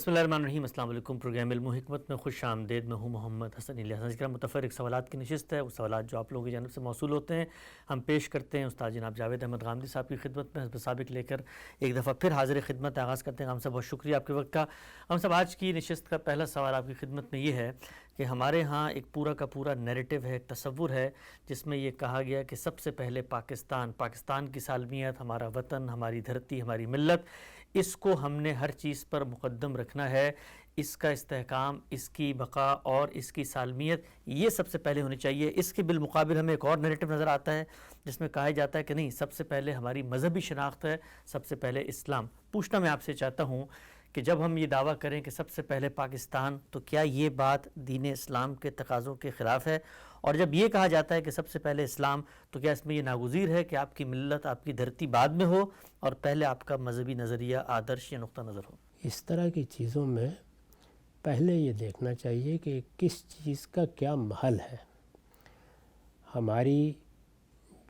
بسم اللہ الرحمن الرحیم۔ السلام علیکم۔ پروگرام علم و حکمت میں خوش آمدید۔ میں ہوں محمد حسن الیاس۔ ذکر متفرق سوالات کی نشست ہے، وہ سوالات جو آپ لوگوں کی جانب سے موصول ہوتے ہیں ہم پیش کرتے ہیں۔ استاد جناب جاوید احمد غامدی صاحب کی خدمت میں حسب سابق لے کر ایک دفعہ پھر حاضر خدمت آغاز کرتے ہیں۔ ہم سب بہت شکریہ آپ کے وقت کا۔ ہم سب آج کی نشست کا پہلا سوال آپ کی خدمت میں یہ ہے کہ ہمارے ہاں ایک پورا کا پورا نیریٹو ہے، ایک تصور ہے جس میں یہ کہا گیا کہ سب سے پہلے پاکستان کی سالمیت، ہمارا وطن، ہماری دھرتی، ہماری ملت، اس کو ہم نے ہر چیز پر مقدم رکھنا ہے۔ اس کا استحکام، اس کی بقا اور اس کی سالمیت یہ سب سے پہلے ہونی چاہیے۔ اس کے بالمقابل ہمیں ایک اور نیریٹو نظر آتا ہے جس میں کہا جاتا ہے کہ نہیں، سب سے پہلے ہماری مذہبی شناخت ہے، سب سے پہلے اسلام۔ پوچھنا میں آپ سے چاہتا ہوں کہ جب ہم یہ دعویٰ کریں کہ سب سے پہلے پاکستان، تو کیا یہ بات دین اسلام کے تقاضوں کے خلاف ہے؟ اور جب یہ کہا جاتا ہے کہ سب سے پہلے اسلام، تو کیا اس میں یہ ناگزیر ہے کہ آپ کی ملت، آپ کی دھرتی بعد میں ہو اور پہلے آپ کا مذہبی نظریہ، آدرش یا نقطہ نظر ہو؟ اس طرح کی چیزوں میں پہلے یہ دیکھنا چاہیے کہ کس چیز کا کیا محل ہے۔ ہماری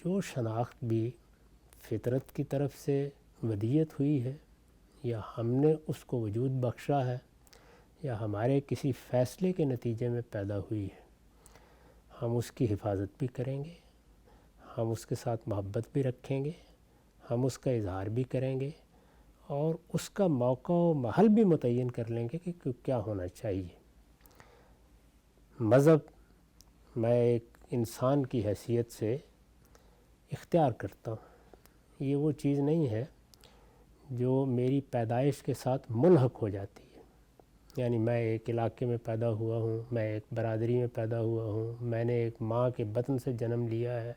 جو شناخت بھی فطرت کی طرف سے ودیت ہوئی ہے، یا ہم نے اس کو وجود بخشا ہے، یا ہمارے کسی فیصلے کے نتیجے میں پیدا ہوئی ہے، ہم اس کی حفاظت بھی کریں گے، ہم اس کے ساتھ محبت بھی رکھیں گے، ہم اس کا اظہار بھی کریں گے، اور اس کا موقع و محل بھی متعین کر لیں گے کہ کیا ہونا چاہیے۔ مذہب میں ایک انسان کی حیثیت سے اختیار کرتا ہوں، یہ وہ چیز نہیں ہے جو میری پیدائش کے ساتھ ملحق ہو جاتی ہے۔ یعنی میں ایک علاقے میں پیدا ہوا ہوں، میں ایک برادری میں پیدا ہوا ہوں، میں نے ایک ماں کے بطن سے جنم لیا ہے،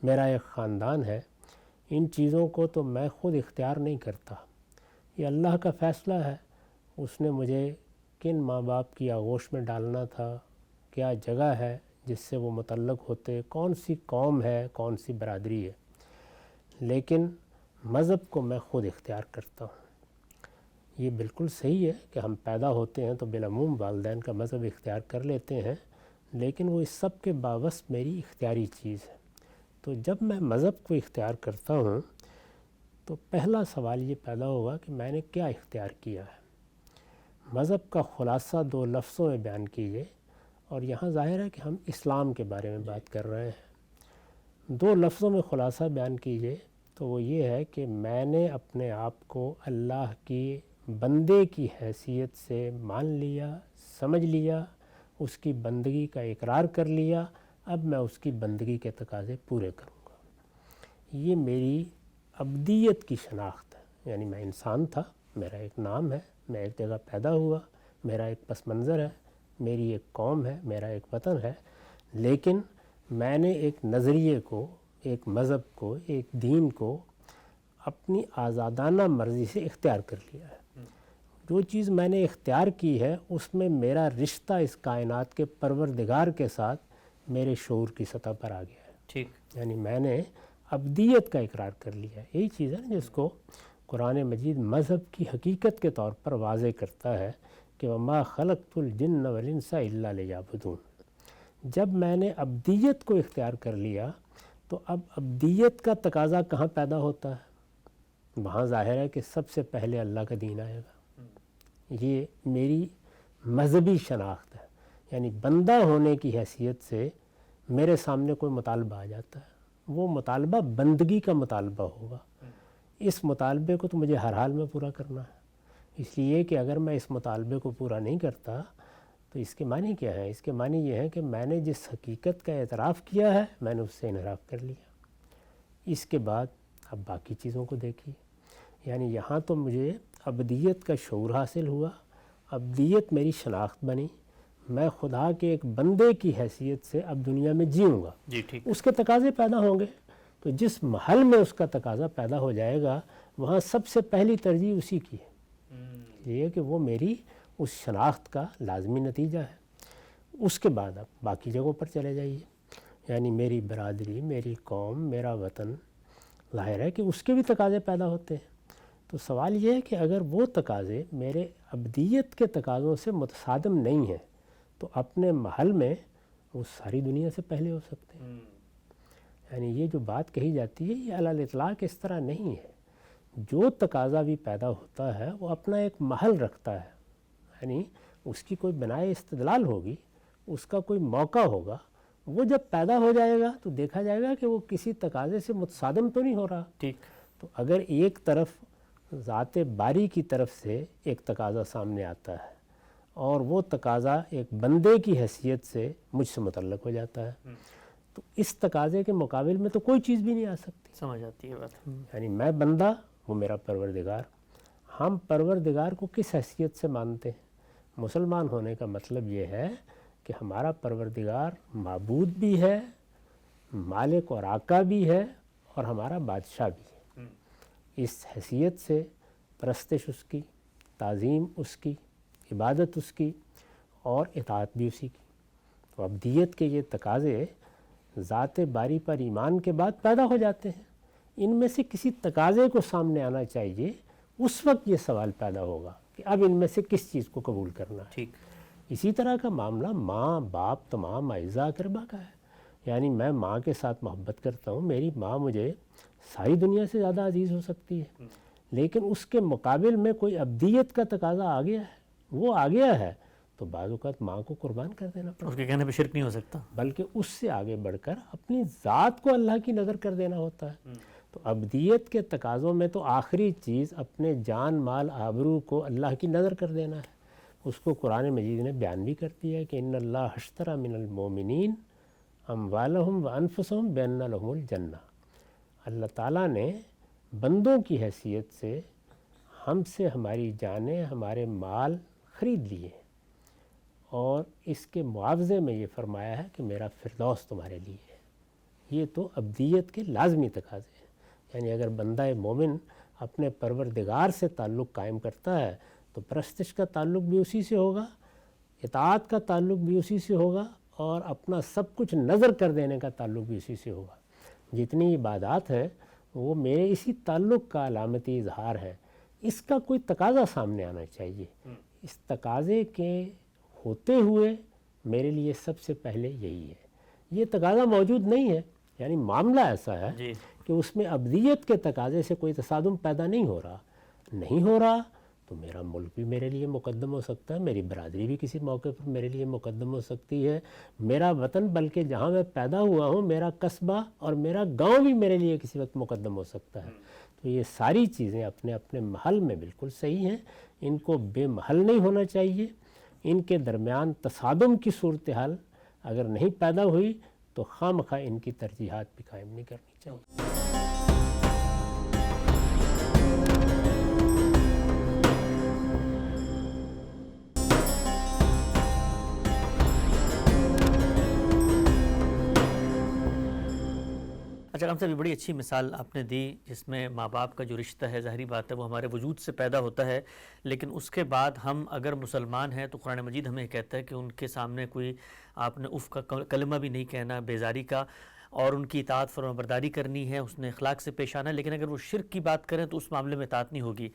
میرا ایک خاندان ہے، ان چیزوں کو تو میں خود اختیار نہیں کرتا، یہ اللہ کا فیصلہ ہے۔ اس نے مجھے کن ماں باپ کی آغوش میں ڈالنا تھا، کیا جگہ ہے جس سے وہ متعلق ہوتے، کون سی قوم ہے، کون سی برادری ہے، لیکن مذہب کو میں خود اختیار کرتا ہوں۔ یہ بالکل صحیح ہے کہ ہم پیدا ہوتے ہیں تو بالعموم والدین کا مذہب اختیار کر لیتے ہیں، لیکن وہ اس سب کے باوجود میری اختیاری چیز ہے۔ تو جب میں مذہب کو اختیار کرتا ہوں تو پہلا سوال یہ پیدا ہوگا کہ میں نے کیا اختیار کیا ہے۔ مذہب کا خلاصہ دو لفظوں میں بیان کیجئے، اور یہاں ظاہر ہے کہ ہم اسلام کے بارے میں بات کر رہے ہیں۔ دو لفظوں میں خلاصہ بیان کیجئے تو وہ یہ ہے کہ میں نے اپنے آپ کو اللہ کی بندے کی حیثیت سے مان لیا، سمجھ لیا، اس کی بندگی کا اقرار کر لیا، اب میں اس کی بندگی کے تقاضے پورے کروں گا۔ یہ میری ابدیت کی شناخت ہے۔ یعنی میں انسان تھا، میرا ایک نام ہے، میں ایک جگہ پیدا ہوا، میرا ایک پس منظر ہے، میری ایک قوم ہے، میرا ایک وطن ہے، لیکن میں نے ایک نظریے کو، ایک مذہب کو، ایک دین کو اپنی آزادانہ مرضی سے اختیار کر لیا ہے۔ جو چیز میں نے اختیار کی ہے اس میں میرا رشتہ اس کائنات کے پروردگار کے ساتھ میرے شعور کی سطح پر آ گیا ہے۔ ٹھیک، یعنی میں نے ابدیت کا اقرار کر لیا ہے۔ یہی چیز ہے جس کو قرآن مجید مذہب کی حقیقت کے طور پر واضح کرتا ہے کہ وَمَا خَلَقْتُ الْجِنَّ وَالْإِنسَ إِلَّا لِيَعْبُدُونِ۔ جب میں نے ابدیت کو اختیار کر لیا تو اب ابدیت کا تقاضا کہاں پیدا ہوتا ہے؟ وہاں ظاہر ہے کہ سب سے پہلے اللہ کا دین آئے گا۔ یہ میری مذہبی شناخت ہے۔ یعنی بندہ ہونے کی حیثیت سے میرے سامنے کوئی مطالبہ آ جاتا ہے، وہ مطالبہ بندگی کا مطالبہ ہوگا۔ اس مطالبے کو تو مجھے ہر حال میں پورا کرنا ہے، اس لیے کہ اگر میں اس مطالبے کو پورا نہیں کرتا تو اس کے معنی کیا ہے؟ اس کے معنی یہ ہے کہ میں نے جس حقیقت کا اعتراف کیا ہے میں نے اس سے انحراف کر لیا۔ اس کے بعد اب باقی چیزوں کو دیکھیے۔ یعنی یہاں تو مجھے ابدیت کا شعور حاصل ہوا، ابدیت میری شناخت بنی، میں خدا کے ایک بندے کی حیثیت سے اب دنیا میں جیوں گا۔ جی ٹھیک، اس کے تقاضے پیدا ہوں گے، تو جس محل میں اس کا تقاضا پیدا ہو جائے گا وہاں سب سے پہلی ترجیح اسی کی ہے، یہ کہ وہ میری اس شناخت کا لازمی نتیجہ ہے۔ اس کے بعد اب باقی جگہوں پر چلے جائیے، یعنی میری برادری، میری قوم، میرا وطن، ظاہر ہے کہ اس کے بھی تقاضے پیدا ہوتے ہیں۔ تو سوال یہ ہے کہ اگر وہ تقاضے میرے ابدیت کے تقاضوں سے متصادم نہیں ہیں تو اپنے محل میں وہ ساری دنیا سے پہلے ہو سکتے ہیں۔ یعنی یہ جو بات کہی جاتی ہے یہ علی الاطلاق اس طرح نہیں ہے۔ جو تقاضا بھی پیدا ہوتا ہے وہ اپنا ایک محل رکھتا ہے، یعنی اس کی کوئی بنائے استدلال ہوگی، اس کا کوئی موقع ہوگا، وہ جب پیدا ہو جائے گا تو دیکھا جائے گا کہ وہ کسی تقاضے سے متصادم تو نہیں ہو رہا۔ ٹھیک۔ تو اگر ایک طرف ذات باری کی طرف سے ایک تقاضا سامنے آتا ہے اور وہ تقاضا ایک بندے کی حیثیت سے مجھ سے متعلق ہو جاتا ہے، تو اس تقاضے کے مقابل میں تو کوئی چیز بھی نہیں آ سکتی۔ سمجھ آتی ہے بات۔ یعنی میں بندہ، وہ میرا پروردگار۔ ہم پروردگار کو کس حیثیت سے مانتے ہیں؟ مسلمان ہونے کا مطلب یہ ہے کہ ہمارا پروردگار معبود بھی ہے، مالک اور آقا بھی ہے، اور ہمارا بادشاہ بھی ہے۔ اس حیثیت سے پرستش اس کی، تعظیم اس کی، عبادت اس کی، اور اطاعت بھی اسی کی۔ تو عبدیت کے یہ تقاضے ذات باری پر ایمان کے بعد پیدا ہو جاتے ہیں۔ ان میں سے کسی تقاضے کو سامنے آنا چاہیے، اس وقت یہ سوال پیدا ہوگا کہ اب ان میں سے کس چیز کو قبول کرنا ہے۔ ٹھیک۔ اسی طرح کا معاملہ ماں باپ تمام اعزاء اقربا کا ہے۔ یعنی میں ماں کے ساتھ محبت کرتا ہوں، میری ماں مجھے ساری دنیا سے زیادہ عزیز ہو سکتی ہے، لیکن اس کے مقابل میں کوئی عبدیت کا تقاضا آ گیا ہے، وہ آ گیا ہے تو بعض اوقات ماں کو قربان کر دینا پڑتا ہے، اس کے کہنے پہ شرک نہیں ہو سکتا، بلکہ اس سے آگے بڑھ کر اپنی ذات کو اللہ کی نظر کر دینا ہوتا ہے۔ تو عبدیت کے تقاضوں میں تو آخری چیز اپنے جان مال آبرو کو اللہ کی نظر کر دینا ہے۔ اس کو قرآن مجید نے بیان بھی کر دیا ہے کہ ان اللہ اشتری من المومنین اموالہم وانفسہم بان لہم الجنہ۔ اللہ تعالیٰ نے بندوں کی حیثیت سے ہم سے ہماری جانیں، ہمارے مال خرید لیے، اور اس کے معاوضے میں یہ فرمایا ہے کہ میرا فردوس تمہارے لیے ہے۔ یہ تو عبدیت کے لازمی تقاضے ہیں۔ یعنی اگر بندہ مومن اپنے پروردگار سے تعلق قائم کرتا ہے تو پرستش کا تعلق بھی اسی سے ہوگا، اطاعت کا تعلق بھی اسی سے ہوگا، اور اپنا سب کچھ نظر کر دینے کا تعلق بھی اسی سے ہوگا۔ جتنی عبادات ہیں وہ میرے اسی تعلق کا علامتی اظہار ہے۔ اس کا کوئی تقاضا سامنے آنا چاہیے۔ اس تقاضے کے ہوتے ہوئے میرے لیے سب سے پہلے یہی ہے۔ یہ تقاضا موجود نہیں ہے، یعنی معاملہ ایسا ہے کہ اس میں عبدیت کے تقاضے سے کوئی تصادم پیدا نہیں ہو رہا تو میرا ملک بھی میرے لیے مقدم ہو سکتا ہے، میری برادری بھی کسی موقع پر میرے لیے مقدم ہو سکتی ہے، میرا وطن بلکہ جہاں میں پیدا ہوا ہوں، میرا قصبہ اور میرا گاؤں بھی میرے لیے کسی وقت مقدم ہو سکتا ہے۔ تو یہ ساری چیزیں اپنے اپنے محل میں بالکل صحیح ہیں، ان کو بے محل نہیں ہونا چاہیے۔ ان کے درمیان تصادم کی صورتحال اگر نہیں پیدا ہوئی تو خواہ ان کی ترجیحات بھی قائم نہیں کرنی چاہیے۔ اچھا ہم سے بھی بڑی اچھی مثال آپ نے دی، جس میں ماں باپ کا جو رشتہ ہے ظاہری بات ہے وہ ہمارے وجود سے پیدا ہوتا ہے، لیکن اس کے بعد ہم اگر مسلمان ہیں تو قرآن مجید ہمیں کہتا ہے کہ ان کے سامنے کوئی آپ نے اف کا کلمہ بھی نہیں کہنا، بیزاری کا، اور ان کی اطاعت فرما برداری کرنی ہے، اس نے اخلاق سے پیش آنا ہے۔ لیکن اگر وہ شرک کی بات کریں تو اس معاملے میں اطاعت نہیں ہوگی۔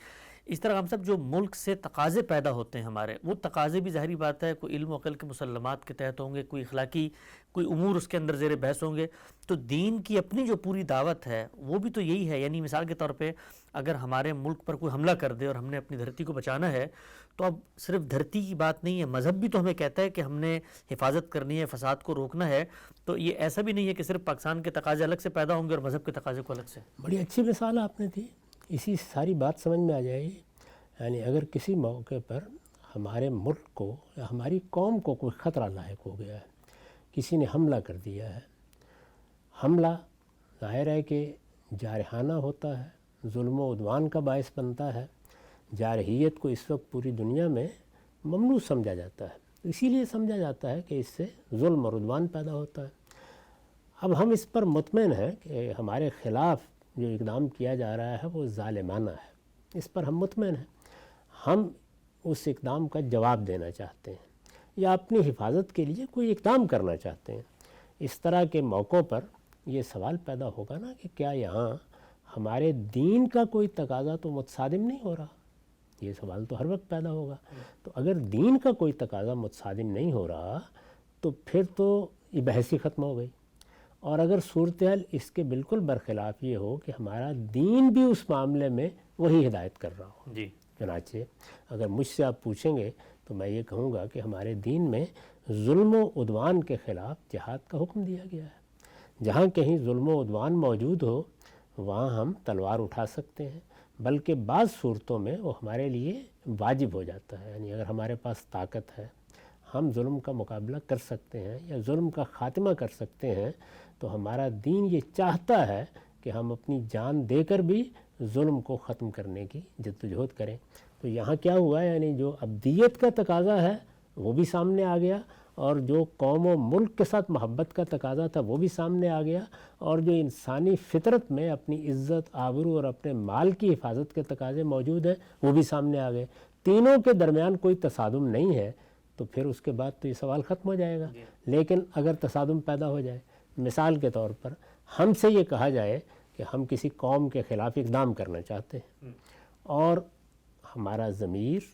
اس طرح ہم سب جو ملک سے تقاضے پیدا ہوتے ہیں ہمارے، وہ تقاضے بھی ظاہری بات ہے کوئی علم و عقل کے مسلمات کے تحت ہوں گے، کوئی اخلاقی کوئی امور اس کے اندر زیر بحث ہوں گے۔ تو دین کی اپنی جو پوری دعوت ہے وہ بھی تو یہی ہے۔ یعنی مثال کے طور پہ اگر ہمارے ملک پر کوئی حملہ کر دے اور ہم نے اپنی دھرتی کو بچانا ہے تو اب صرف دھرتی کی بات نہیں ہے، مذہب بھی تو ہمیں کہتا ہے کہ ہم نے حفاظت کرنی ہے، فساد کو روکنا ہے۔ تو یہ ایسا بھی نہیں ہے کہ صرف پاکستان کے تقاضے الگ سے پیدا ہوں گے اور مذہب کے تقاضے کو الگ سے۔ بڑی اچھی مثال آپ نے دی، اسی ساری بات سمجھ میں آ جائے گی۔ یعنی اگر کسی موقع پر ہمارے ملک کو یا ہماری قوم کو کوئی خطرہ لاحق ہو گیا ہے، کسی نے حملہ کر دیا ہے، حملہ ظاہر ہے کہ جارحانہ ہوتا ہے، ظلم و عدوان کا باعث بنتا ہے، جارحیت کو اس وقت پوری دنیا میں ممنوع سمجھا جاتا ہے، اسی لیے سمجھا جاتا ہے کہ اس سے ظلم اور عدوان پیدا ہوتا ہے۔ اب ہم اس پر مطمئن ہیں کہ ہمارے خلاف جو اقدام کیا جا رہا ہے وہ ظالمانہ ہے، اس پر ہم مطمئن ہیں۔ ہم اس اقدام کا جواب دینا چاہتے ہیں یا اپنی حفاظت کے لیے کوئی اقدام کرنا چاہتے ہیں۔ اس طرح کے موقعوں پر یہ سوال پیدا ہوگا نا کہ کیا یہاں ہمارے دین کا کوئی تقاضا تو متصادم نہیں ہو رہا؟ یہ سوال تو ہر وقت پیدا ہوگا۔ تو اگر دین کا کوئی تقاضا متصادم نہیں ہو رہا تو پھر تو یہ بحث ہی ختم ہو گئی۔ اور اگر صورتحال اس کے بالکل برخلاف یہ ہو کہ ہمارا دین بھی اس معاملے میں وہی ہدایت کر رہا ہو، جی چنانچہ اگر مجھ سے آپ پوچھیں گے تو میں یہ کہوں گا کہ ہمارے دین میں ظلم و عدوان کے خلاف جہاد کا حکم دیا گیا ہے۔ جہاں کہیں ظلم و عدوان موجود ہو وہاں ہم تلوار اٹھا سکتے ہیں، بلکہ بعض صورتوں میں وہ ہمارے لیے واجب ہو جاتا ہے۔ یعنی اگر ہمارے پاس طاقت ہے، ہم ظلم کا مقابلہ کر سکتے ہیں یا ظلم کا خاتمہ کر سکتے ہیں، تو ہمارا دین یہ چاہتا ہے کہ ہم اپنی جان دے کر بھی ظلم کو ختم کرنے کی جدوجہد کریں۔ تو یہاں کیا ہوا، یعنی جو ابدیت کا تقاضا ہے وہ بھی سامنے آ گیا، اور جو قوم و ملک کے ساتھ محبت کا تقاضا تھا وہ بھی سامنے آ گیا، اور جو انسانی فطرت میں اپنی عزت، آبرو اور اپنے مال کی حفاظت کے تقاضے موجود ہیں وہ بھی سامنے آ گئے۔ تینوں کے درمیان کوئی تصادم نہیں ہے، تو پھر اس کے بعد تو یہ سوال ختم ہو جائے گا۔ لیکن اگر تصادم پیدا ہو جائے، مثال کے طور پر ہم سے یہ کہا جائے کہ ہم کسی قوم کے خلاف اقدام کرنا چاہتے ہیں، اور ہمارا ضمیر،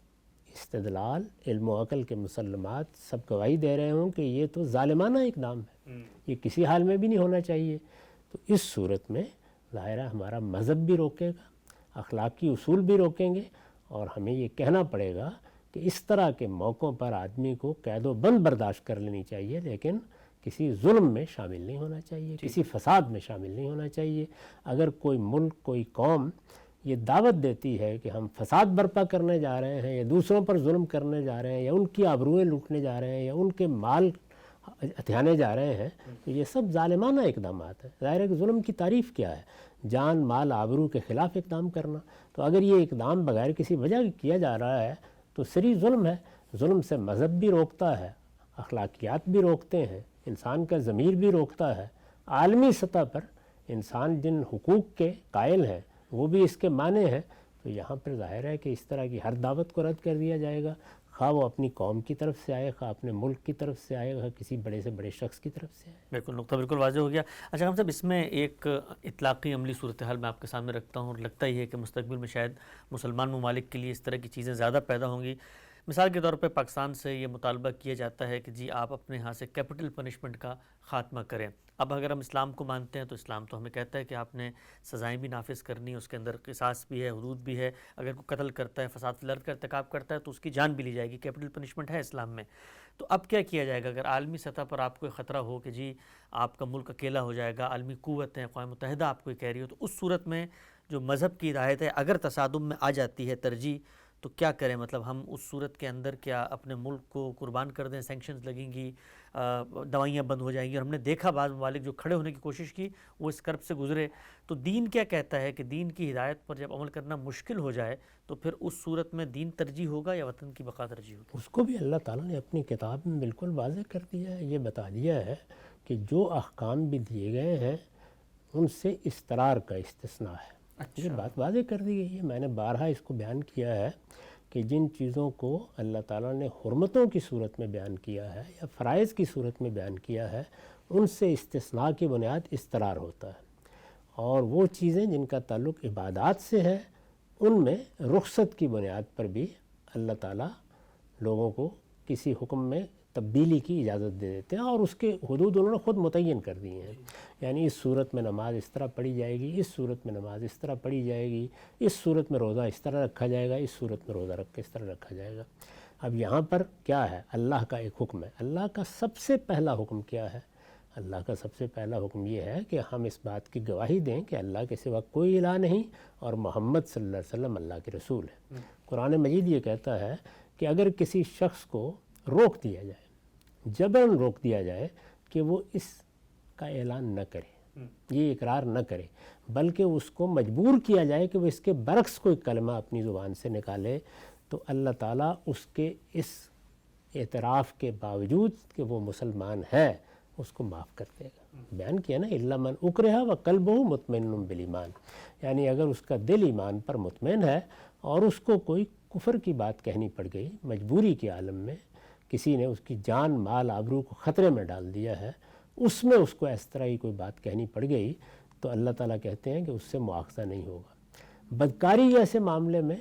استدلال، علم و عقل کے مسلمات سب گواہی دے رہے ہوں کہ یہ تو ظالمانہ اقدام ہے، یہ کسی حال میں بھی نہیں ہونا چاہیے، تو اس صورت میں ظاہر ہے ہمارا مذہب بھی روکے گا، اخلاقی اصول بھی روکیں گے، اور ہمیں یہ کہنا پڑے گا کہ اس طرح کے موقعوں پر آدمی کو قید و بند برداشت کر لینی چاہیے، لیکن کسی ظلم میں شامل نہیں ہونا چاہیے، کسی فساد میں شامل نہیں ہونا چاہیے۔ اگر کوئی ملک، کوئی قوم یہ دعوت دیتی ہے کہ ہم فساد برپا کرنے جا رہے ہیں، یا دوسروں پر ظلم کرنے جا رہے ہیں، یا ان کی آبروئیں لوٹنے جا رہے ہیں، یا ان کے مال ہتھیانے جا رہے ہیں، تو یہ سب ظالمانہ اقدامات ہیں۔ ظاہر ہے کہ ظلم کی تعریف کیا ہے؟ جان، مال، آبرو کے خلاف اقدام کرنا۔ تو اگر یہ اقدام بغیر کسی وجہ کے کیا جا رہا ہے تو صریح ظلم ہے۔ ظلم سے مذہب بھی روکتا ہے، اخلاقیات بھی روکتے ہیں، انسان کا ضمیر بھی روکتا ہے۔ عالمی سطح پر انسان جن حقوق کے قائل ہیں وہ بھی اس کے معنی ہیں، تو یہاں پر ظاہر ہے کہ اس طرح کی ہر دعوت کو رد کر دیا جائے گا، خواہ وہ اپنی قوم کی طرف سے آئے، خواہ اپنے ملک کی طرف سے آئے، خواہ کسی بڑے سے بڑے شخص کی طرف سے آئے۔ بالکل، نقطہ بالکل واضح ہو گیا۔ اچھا ہم صاحب، اس میں ایک اطلاقی عملی صورتحال میں آپ کے سامنے رکھتا ہوں، اور لگتا ہی ہے کہ مستقبل میں شاید مسلمان ممالک کے لیے اس طرح کی چیزیں زیادہ پیدا ہوں گی۔ مثال کے طور پہ پاکستان سے یہ مطالبہ کیا جاتا ہے کہ جی آپ اپنے ہاں سے کیپٹل پنشمنٹ کا خاتمہ کریں۔ اب اگر ہم اسلام کو مانتے ہیں تو اسلام تو ہمیں کہتا ہے کہ آپ نے سزائیں بھی نافذ کرنی، اس کے اندر قصاص بھی ہے، حدود بھی ہے، اگر کوئی قتل کرتا ہے، فساد فی الارض کا ارتکاب کرتا ہے تو اس کی جان بھی لی جائے گی، کیپٹل پنشمنٹ ہے اسلام میں۔ تو اب کیا کیا جائے گا اگر عالمی سطح پر آپ کو خطرہ ہو کہ جی آپ کا ملک اکیلا ہو جائے گا، عالمی قوتیں، اقوام متحدہ آپ کو کہہ رہی ہو، تو اس صورت میں جو مذہب کی ہدایت ہے اگر تصادم میں آ جاتی ہے ترجیح، تو کیا کریں؟ مطلب ہم اس صورت کے اندر کیا اپنے ملک کو قربان کر دیں؟ سینکشنز لگیں گی، دوائیاں بند ہو جائیں گی، اور ہم نے دیکھا بعض ممالک جو کھڑے ہونے کی کوشش کی وہ اس کرب سے گزرے۔ تو دین کیا کہتا ہے کہ دین کی ہدایت پر جب عمل کرنا مشکل ہو جائے تو پھر اس صورت میں دین ترجیح ہوگا یا وطن کی بقا ترجیح ہوگی؟ اس کو بھی اللہ تعالیٰ نے اپنی کتاب میں بالکل واضح کر دیا ہے، یہ بتا دیا ہے کہ جو احکام بھی دیے گئے ہیں ان سے استرار کا استثناء ہے۔ یہ بات واضح کر دی گئی ہے، میں نے بارہا اس کو بیان کیا ہے کہ جن چیزوں کو اللہ تعالیٰ نے حرمتوں کی صورت میں بیان کیا ہے یا فرائض کی صورت میں بیان کیا ہے، ان سے استثناء کی بنیاد استرار ہوتا ہے، اور وہ چیزیں جن کا تعلق عبادات سے ہے ان میں رخصت کی بنیاد پر بھی اللہ تعالیٰ لوگوں کو کسی حکم میں تبدیلی کی اجازت دے دیتے ہیں، اور اس کے حدود انہوں نے خود متعین کر دیے ہیں۔ یعنی اس صورت میں نماز اس طرح پڑھی جائے گی، اس صورت میں نماز اس طرح پڑھی جائے گی، اس صورت میں روزہ اس طرح رکھا جائے گا، اس صورت میں روزہ رکھ کے اس طرح رکھا جائے گا۔ اب یہاں پر کیا ہے؟ اللہ کا ایک حکم ہے۔ اللہ کا سب سے پہلا حکم کیا ہے؟ اللہ کا سب سے پہلا حکم یہ ہے کہ ہم اس بات کی گواہی دیں کہ اللہ کے سوا کوئی الہ نہیں، اور محمد صلی اللہ علیہ وسلم اللہ کے رسول ہے۔ قرآن مجید یہ کہتا ہے کہ اگر کسی شخص کو روک دیا جائے، جبراً روک دیا جائے کہ وہ اس کا اعلان نہ کرے، یہ اقرار نہ کرے، بلکہ اس کو مجبور کیا جائے کہ وہ اس کے برعکس کوئی کلمہ اپنی زبان سے نکالے، تو اللہ تعالیٰ اس کے اس اعتراف کے باوجود کہ وہ مسلمان ہے اس کو معاف کر دے گا۔ بیان کیا نا، الا من اکرہ وقلبہ مطمئن بالایمان، یعنی اگر اس کا دل ایمان پر مطمئن ہے اور اس کو کوئی کفر کی بات کہنی پڑ گئی، مجبوری کے عالم میں کسی نے اس کی جان، مال، آبرو کو خطرے میں ڈال دیا ہے، اس میں اس کو اس طرح کی کوئی بات کہنی پڑ گئی، تو اللہ تعالیٰ کہتے ہیں کہ اس سے مواخذہ نہیں ہوگا۔ بدکاری جیسے معاملے میں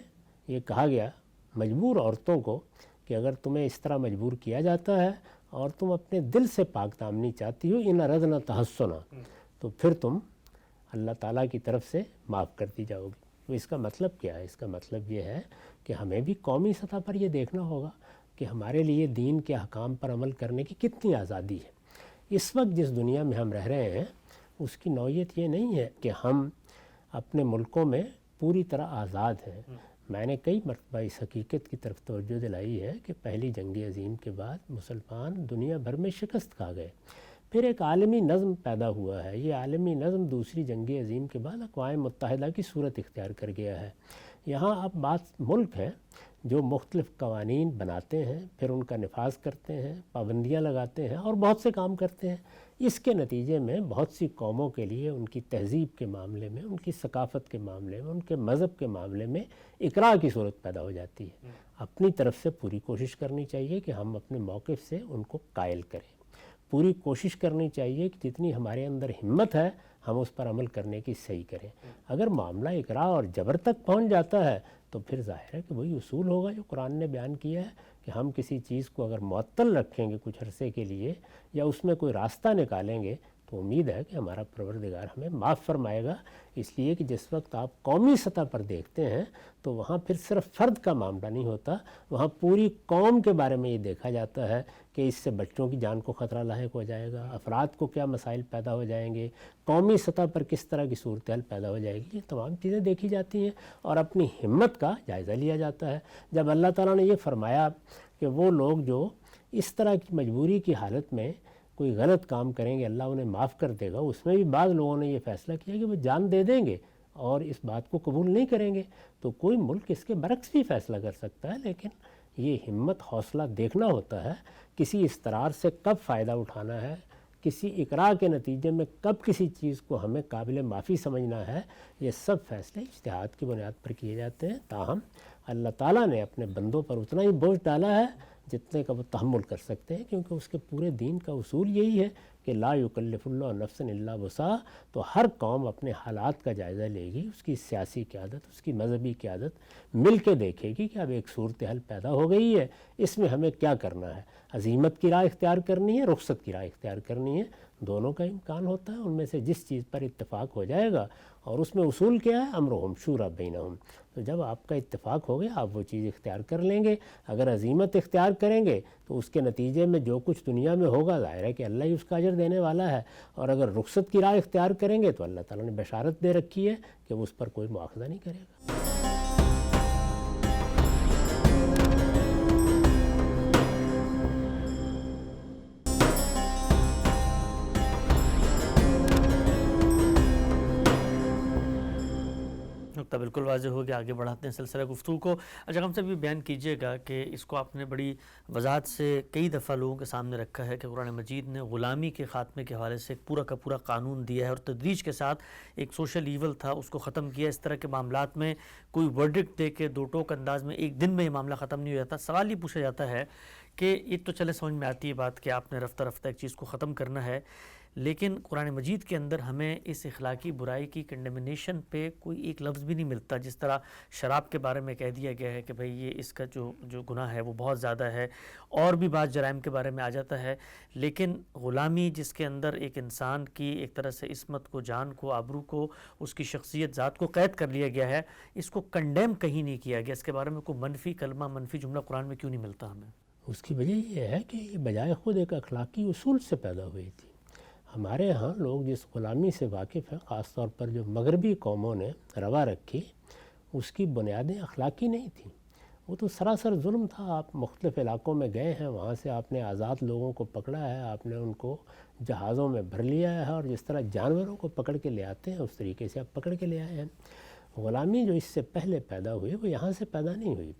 یہ کہا گیا مجبور عورتوں کو کہ اگر تمہیں اس طرح مجبور کیا جاتا ہے اور تم اپنے دل سے پاک دامنی چاہتی ہو، ان اردنا تحسنا، تو پھر تم اللہ تعالیٰ کی طرف سے معاف کر دی جاؤ گی۔ تو اس کا مطلب کیا ہے؟ اس کا مطلب یہ ہے کہ ہمیں بھی قومی سطح پر یہ دیکھنا ہوگا کہ ہمارے لیے دین کے احکام پر عمل کرنے کی کتنی آزادی ہے۔ اس وقت جس دنیا میں ہم رہ رہے ہیں اس کی نوعیت یہ نہیں ہے کہ ہم اپنے ملکوں میں پوری طرح آزاد ہیں۔ میں نے کئی مرتبہ اس حقیقت کی طرف توجہ دلائی ہے کہ پہلی جنگ عظیم کے بعد مسلمان دنیا بھر میں شکست کھا گئے، پھر ایک عالمی نظم پیدا ہوا ہے۔ یہ عالمی نظم دوسری جنگ عظیم کے بعد اقوام متحدہ کی صورت اختیار کر گیا ہے۔ یہاں اب بات ملک ہے جو مختلف قوانین بناتے ہیں، پھر ان کا نفاذ کرتے ہیں، پابندیاں لگاتے ہیں اور بہت سے کام کرتے ہیں۔ اس کے نتیجے میں بہت سی قوموں کے لیے ان کی تہذیب کے معاملے میں، ان کی ثقافت کے معاملے میں، ان کے مذہب کے معاملے میں اکراہ کی صورت پیدا ہو جاتی ہے۔ اپنی طرف سے پوری کوشش کرنی چاہیے کہ ہم اپنے موقف سے ان کو قائل کریں، پوری کوشش کرنی چاہیے کہ جتنی ہمارے اندر ہمت ہے ہم اس پر عمل کرنے کی صحیح کریں۔ اگر معاملہ اکراہ اور جبر تک پہنچ جاتا ہے تو پھر ظاہر ہے کہ وہی اصول ہوگا جو قرآن نے بیان کیا ہے کہ ہم کسی چیز کو اگر معطل رکھیں گے کچھ عرصے کے لیے یا اس میں کوئی راستہ نکالیں گے تو امید ہے کہ ہمارا پروردگار ہمیں معاف فرمائے گا۔ اس لیے کہ جس وقت آپ قومی سطح پر دیکھتے ہیں تو وہاں پھر صرف فرد کا معاملہ نہیں ہوتا، وہاں پوری قوم کے بارے میں یہ دیکھا جاتا ہے کہ اس سے بچوں کی جان کو خطرہ لاحق ہو جائے گا، افراد کو کیا مسائل پیدا ہو جائیں گے، قومی سطح پر کس طرح کی صورتحال پیدا ہو جائے گی، یہ تمام چیزیں دیکھی جاتی ہیں اور اپنی ہمت کا جائزہ لیا جاتا ہے۔ جب اللہ تعالیٰ نے یہ فرمایا کہ وہ لوگ جو اس طرح کی مجبوری کی حالت میں کوئی غلط کام کریں گے اللہ انہیں معاف کر دے گا، اس میں بھی بعض لوگوں نے یہ فیصلہ کیا کہ وہ جان دے دیں گے اور اس بات کو قبول نہیں کریں گے، تو کوئی ملک اس کے برعکس بھی فیصلہ کر سکتا ہے، لیکن یہ ہمت حوصلہ دیکھنا ہوتا ہے کسی استرار سے کب فائدہ اٹھانا ہے، کسی اقراء کے نتیجے میں کب کسی چیز کو ہمیں قابل معافی سمجھنا ہے۔ یہ سب فیصلے اجتہاد کی بنیاد پر کیے جاتے ہیں، تاہم اللہ تعالیٰ نے اپنے بندوں پر اتنا ہی بوجھ ڈالا ہے جتنے کا وہ تحمل کر سکتے ہیں، کیونکہ اس کے پورے دین کا اصول یہی ہے کہ لا یکلف اللہ نفسا الا وسعہا۔ تو ہر قوم اپنے حالات کا جائزہ لے گی، اس کی سیاسی قیادت، اس کی مذہبی قیادت مل کے دیکھے گی کہ اب ایک صورتحال پیدا ہو گئی ہے، اس میں ہمیں کیا کرنا ہے، عزیمت کی راہ اختیار کرنی ہے، رخصت کی راہ اختیار کرنی ہے، دونوں کا امکان ہوتا ہے۔ ان میں سے جس چیز پر اتفاق ہو جائے گا، اور اس میں اصول کیا ہے، امرہم شورا بینہم، تو جب آپ کا اتفاق ہو گیا آپ وہ چیز اختیار کر لیں گے۔ اگر عزیمت اختیار کریں گے تو اس کے نتیجے میں جو کچھ دنیا میں ہوگا ظاہر ہے کہ اللہ ہی اس کا اجر دینے والا ہے، اور اگر رخصت کی راہ اختیار کریں گے تو اللہ تعالیٰ نے بشارت دے رکھی ہے کہ وہ اس پر کوئی مواخذہ نہیں کرے گا۔ نقطہ بالکل واضح ہو گیا، آگے بڑھاتے ہیں سلسلہ گفتگو کو۔ اچھا ہم سے بھی بیان کیجیے گا کہ اس کو آپ نے بڑی وضاحت سے کئی دفعہ لوگوں کے سامنے رکھا ہے کہ قرآن مجید نے غلامی کے خاتمے کے حوالے سے ایک پورا کا پورا قانون دیا ہے اور تدریج کے ساتھ ایک سوشل ایول تھا اس کو ختم کیا۔ اس طرح کے معاملات میں کوئی ورڈکٹ دے کے دو ٹوک انداز میں ایک دن میں یہ معاملہ ختم نہیں ہو جاتا۔ سوال یہ پوچھا جاتا ہے کہ یہ تو چلے سمجھ میں آتی ہے بات کہ آپ نے رفتہ رفتہ ایک چیز کو ختم کرنا ہے، لیکن قرآن مجید کے اندر ہمیں اس اخلاقی برائی کی کنڈیمنیشن پہ کوئی ایک لفظ بھی نہیں ملتا۔ جس طرح شراب کے بارے میں کہہ دیا گیا ہے کہ بھئی یہ اس کا جو گناہ ہے وہ بہت زیادہ ہے، اور بھی بعض جرائم کے بارے میں آ جاتا ہے، لیکن غلامی جس کے اندر ایک انسان کی ایک طرح سے عصمت کو، جان کو، آبرو کو، اس کی شخصیت ذات کو قید کر لیا گیا ہے، اس کو کنڈیم کہیں نہیں کیا گیا۔ اس کے بارے میں کوئی منفی کلمہ، منفی جملہ قرآن میں کیوں نہیں ملتا ہمیں؟ اس کی وجہ یہ ہے کہ یہ بجائے خود ایک اخلاقی اصول سے پیدا ہوئی تھی۔ ہمارے ہاں لوگ جس غلامی سے واقف ہیں، خاص طور پر جو مغربی قوموں نے روا رکھی، اس کی بنیادیں اخلاقی نہیں تھیں، وہ تو سراسر ظلم تھا۔ آپ مختلف علاقوں میں گئے ہیں، وہاں سے آپ نے آزاد لوگوں کو پکڑا ہے، آپ نے ان کو جہازوں میں بھر لیا ہے، اور جس طرح جانوروں کو پکڑ کے لے آتے ہیں اس طریقے سے آپ پکڑ کے لے آئے ہیں۔ غلامی جو اس سے پہلے پیدا ہوئی وہ یہاں سے پیدا نہیں ہوئی،